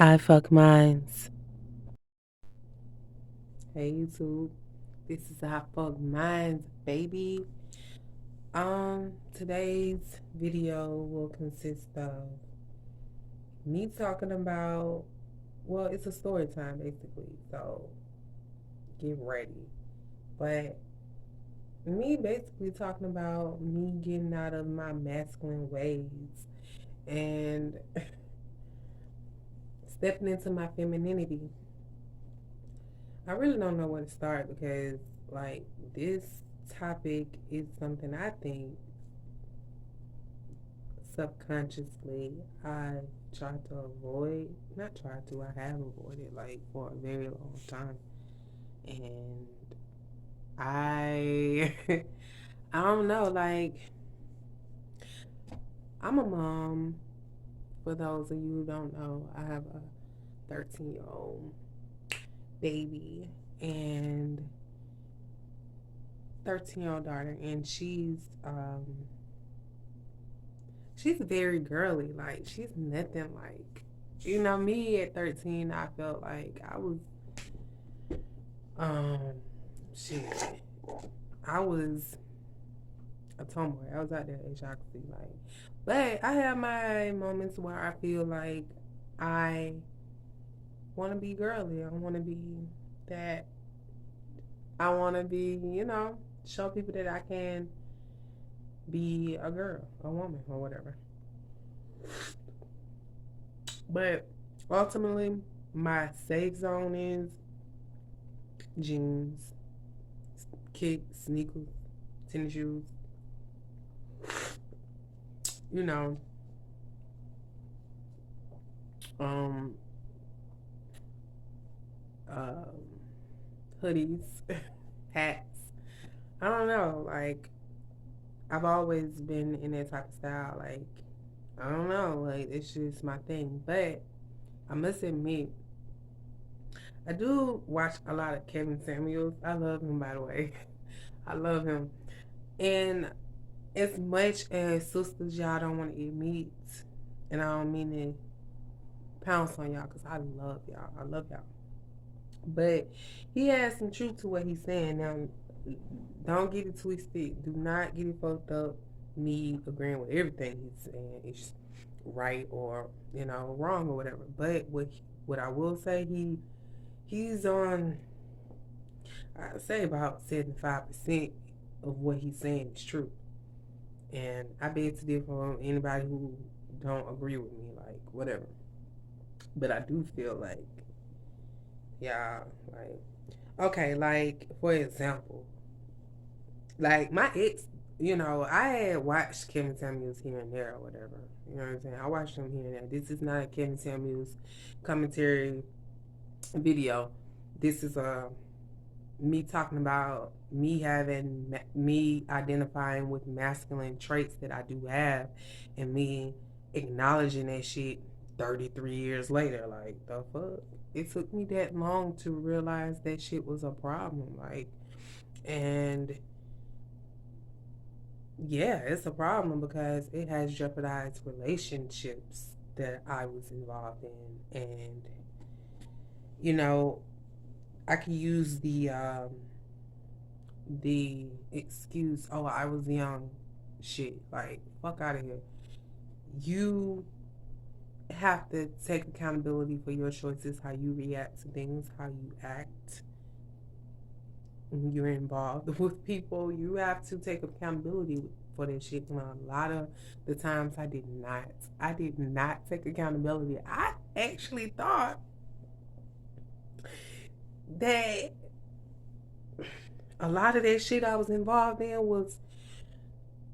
I fuck mines. Hey YouTube, this is I fuck mines, baby. Today's video will consist of me talking about, well, it's a story time basically, so get ready. But me basically talking about me getting out of my masculine ways and stepping into my femininity. I really don't know where to start because, like, this topic is something I think subconsciously I try to avoid. Not try to, I have avoided, like, for a very long time. And I, I don't know, like, I'm a mom. For those of you who don't know, I have a 13-year-old baby and 13-year-old daughter, and she's very girly. Like, she's nothing like, me at 13. I felt like I was, um, shit. I was a tomboy. I was out there at Shockley, like, but I have my moments where I feel like I want to be girly. I want to be that. I want to be, show people that I can be a girl, a woman, or whatever. But ultimately, my safe zone is jeans, kicks, sneakers, tennis shoes, you know, um, uh, hoodies, hats. I don't know. Like, I've always been in that type of style. Like, I don't know. Like, it's just my thing. But I must admit, I do watch a lot of Kevin Samuels. I love him, by the way. I love him. And as much as sisters, y'all don't want to eat meat, and I don't mean to pounce on y'all because I love y'all. I love y'all. But he has some truth to what he's saying. Now, don't get it twisted. Do not get it fucked up. Me agreeing with everything he's saying is right or wrong or whatever. But what I will say, he's on. I'd say about 75% of what he's saying is true. And I beg to differ from anybody who don't agree with me, like whatever. But I do feel like, yeah, like, okay, like for example, like my ex, I had watched Kevin Samuels here and there or whatever. You know what I'm saying? I watched him here and there. This is not a Kevin Samuels commentary video. This is me talking about me identifying with masculine traits that I do have, and me acknowledging that shit 33 years later. Like, the fuck? It took me that long to realize that shit was a problem. Like, and yeah, it's a problem because it has jeopardized relationships that I was involved in. And, you know, I can use the excuse, oh, I was young, shit. Like, fuck out of here. You have to take accountability for your choices, how you react to things, how you act when you're involved with people. You have to take accountability for this shit. And a lot of the times I did not. I did not take accountability. I actually thought that a lot of that shit I was involved in was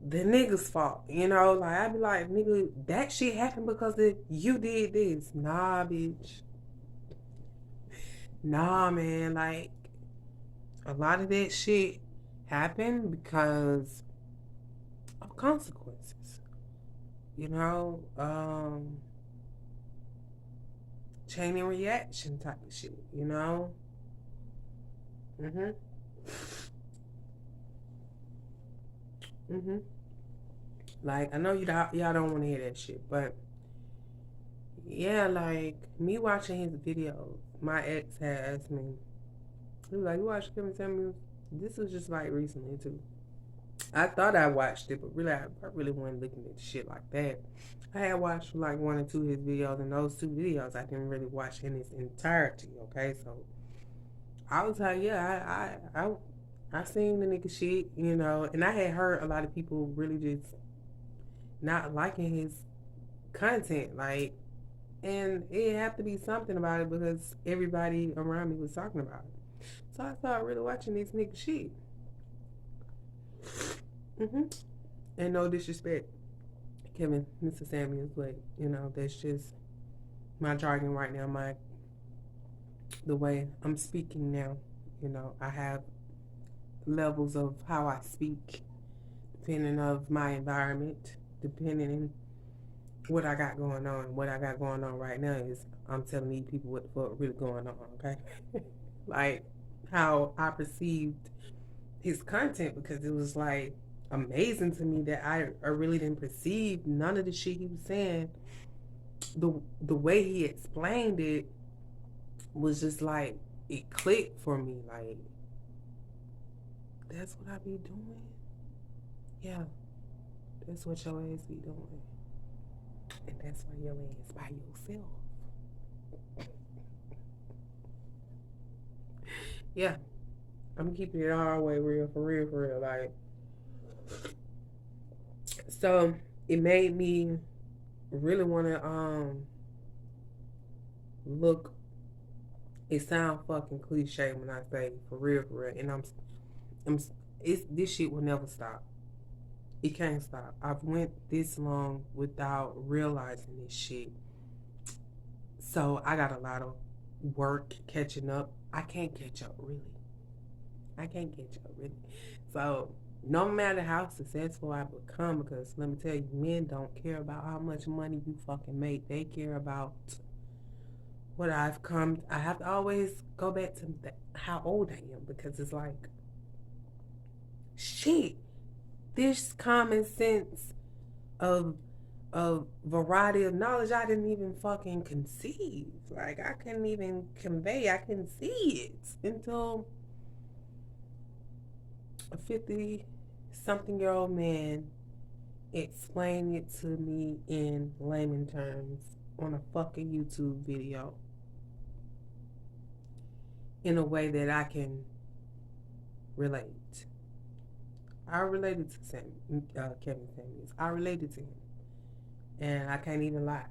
the nigga's fault. Like, I'd be like, nigga, that shit happened because you did this. Nah, bitch. Nah, man. Like, a lot of that shit happened because of consequences. You know, chain and reaction type of shit. Mhm. Mhm. Like, I know y'all don't want to hear that shit, but Yeah, like me watching his videos, my ex had asked me, he was like, "You watch Kevin Samuels?" This was just like recently too. I thought I watched it, but really, I really wasn't looking at shit like that. I had watched like one or two of his videos, and those two videos I didn't really watch in its entirety. Okay, so I was like, yeah, I seen the nigga shit, you know, and I had heard a lot of people really just not liking his content, like, and it had to be something about it because everybody around me was talking about it. So I started really watching this nigga shit. hmm And no disrespect, Kevin, Mr. Samuels, but you know that's just my jargon right now. The way I'm speaking now. You know, I have levels of how I speak, depending of my environment, depending on what I got going on. What I got going on right now is I'm telling these people what the fuck really going on. Okay, like how I perceived his content because it was like amazing to me that I really didn't perceive none of the shit he was saying. The way he explained it was just like it clicked for me. Like that's what I be doing. Yeah, that's what your ass be doing, and that's why your ass by yourself. Yeah, I'm keeping it all the way real for real for real. Like so, it made me really want to look. It sound fucking cliche when I say for real, and I'm it's this shit will never stop. It can't stop. I've went this long without realizing this shit. So I got a lot of work catching up. I can't catch up really. I can't catch up really. So no matter how successful I become, because let me tell you, men don't care about how much money you fucking make. They care about what I've come. I have to always go back to how old I am because it's like, shit. This common sense of a variety of knowledge I didn't even fucking conceive. Like I couldn't even convey. I couldn't see it until a 50-something-year-old man explained it to me in layman terms on a fucking YouTube video in a way that I can relate. I related to Kevin Samuels. I related to him, and I can't even lie.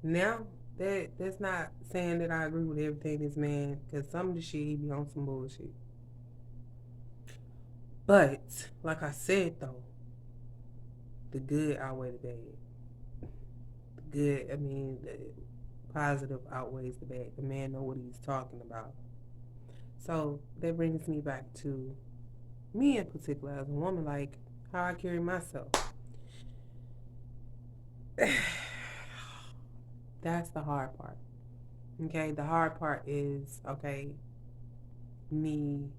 Now that's not saying that I agree with everything this man, because some of the shit he be on some bullshit. But like I said though, the good outweigh the bad. The good, I mean, the positive outweighs the bad. The man know what he's talking about. So that brings me back to me in particular as a woman, like how I carry myself. That's the hard part. Okay, the hard part is okay, me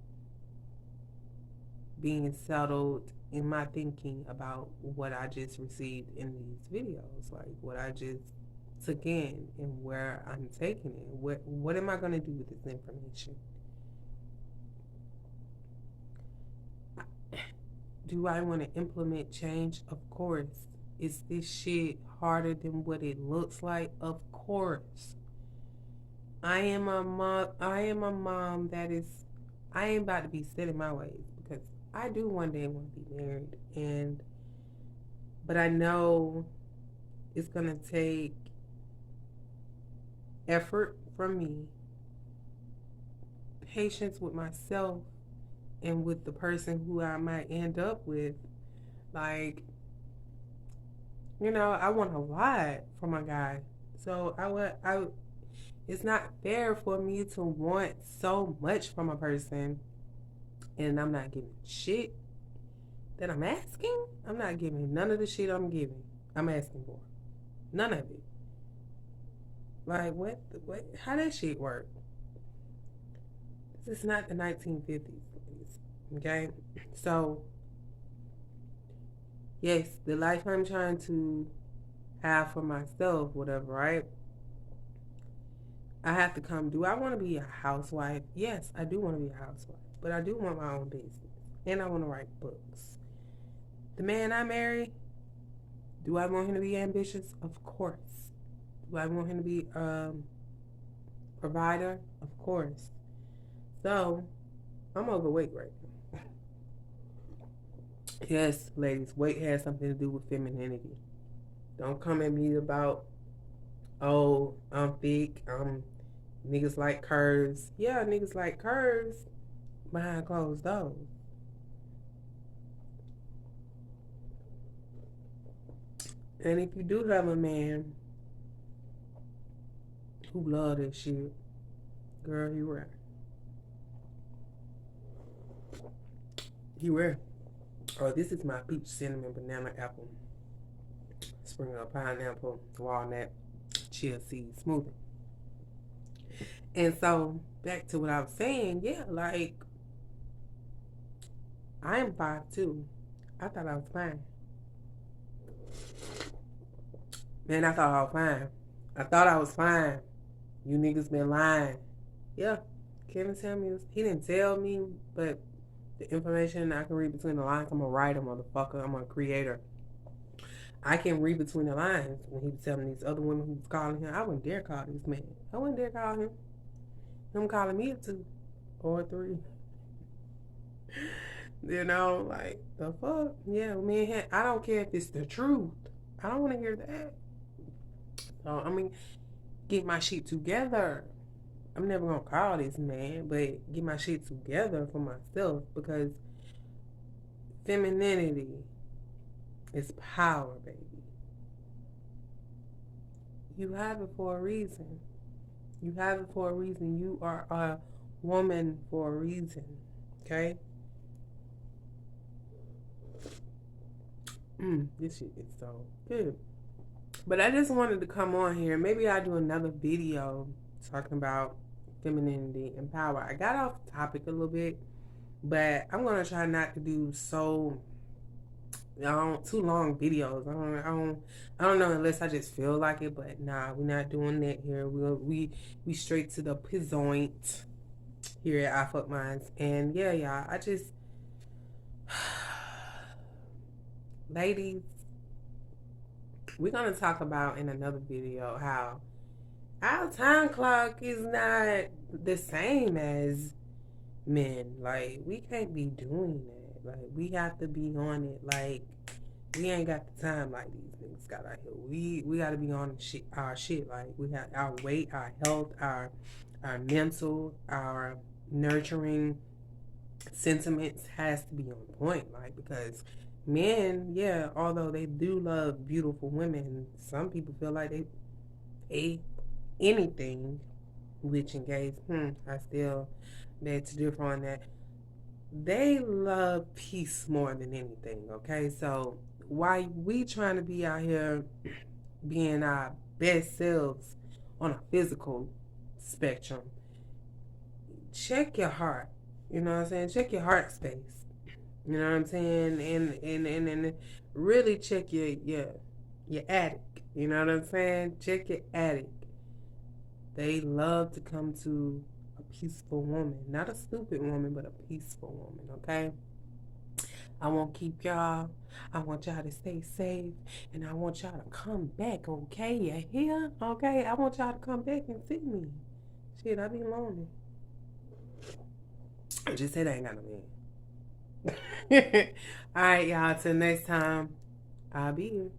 being settled in my thinking about what I just received in these videos, like what I just took in and where I'm taking it. What am I gonna do with this information? Do I want to implement change? Of course. Is this shit harder than what it looks like? Of course. I am a mom. I am a mom that is. I ain't about to be set in my ways because I do one day want to be married, and but I know it's gonna take effort from me, patience with myself, and with the person who I might end up with. Like, you know, I want a lot from a guy, so I. It's not fair for me to want so much from a person, and I'm not giving shit that I'm asking. I'm not giving none of the shit I'm giving. I'm asking for none of it. Like what? What? How that shit work? This is not the 1950s, please. Okay, so yes, the life I'm trying to have for myself, whatever, right? I have to come. Do I want to be a housewife? Yes, I do want to be a housewife, but I do want my own business, and I want to write books. The man I marry, do I want him to be ambitious? Of course. Do I want him to be provider? Of course. So I'm overweight right now. Yes, ladies, weight has something to do with femininity. Don't come at me about, oh, I'm thick, niggas like curves. Yeah, niggas like curves behind closed doors. And if you do have a man who love this shit, girl, he rare. He rare. Oh, this is my peach cinnamon banana apple sprinkle pineapple walnut chia seed smoothie. And so back to what I was saying, yeah, like I am 5'2". I thought I was fine. Man, I thought I was fine. I thought I was fine. You niggas been lying. Yeah, Kevin Samuels. He didn't tell me, but the information I can read between the lines. I'm a writer, motherfucker. I'm a creator. I can read between the lines when he was telling these other women who was calling him. I wouldn't dare call this man. I wouldn't dare call him. Him calling me a 2 or a 3. You know, like, the fuck? Yeah, man, I don't care if it's the truth. I don't want to hear that. So, I mean, get my shit together. I'm never going to call this man, but get my shit together for myself, because femininity is power, baby. You have it for a reason. You have it for a reason. You are a woman for a reason. Okay? This shit is so good. But I just wanted to come on here. Maybe I'll do another video talking about femininity and power. I got off topic a little bit, but I'm going to try not to do too long videos. I don't know, unless I just feel like it, but nah, we're not doing that here. We straight to the point here at I Fuck Minds. And yeah, y'all, I just ladies, we're gonna talk about in another video how our time clock is not the same as men. Like, we can't be doing that. Like, we have to be on it. Like, we ain't got the time like these niggas got out here. We got to be on our shit. Like, we have our weight, our health, our mental, our nurturing sentiments has to be on point. Like, because men, yeah, although they do love beautiful women, some people feel like they anything, which in case, I still beg to differ on that. They love peace more than anything, okay? So why we trying to be out here being our best selves on a physical spectrum, check your heart. You know what I'm saying? Check your heart space. You know what I'm saying? And really check your attic. You know what I'm saying? Check your attic. They love to come to a peaceful woman. Not a stupid woman, but a peaceful woman, okay? I won't keep y'all. I want y'all to stay safe. And I want y'all to come back, okay? You hear? Okay? I want y'all to come back and see me. Shit, I be lonely. I just said I ain't got no man. Alright, y'all. Till next time, I'll be here.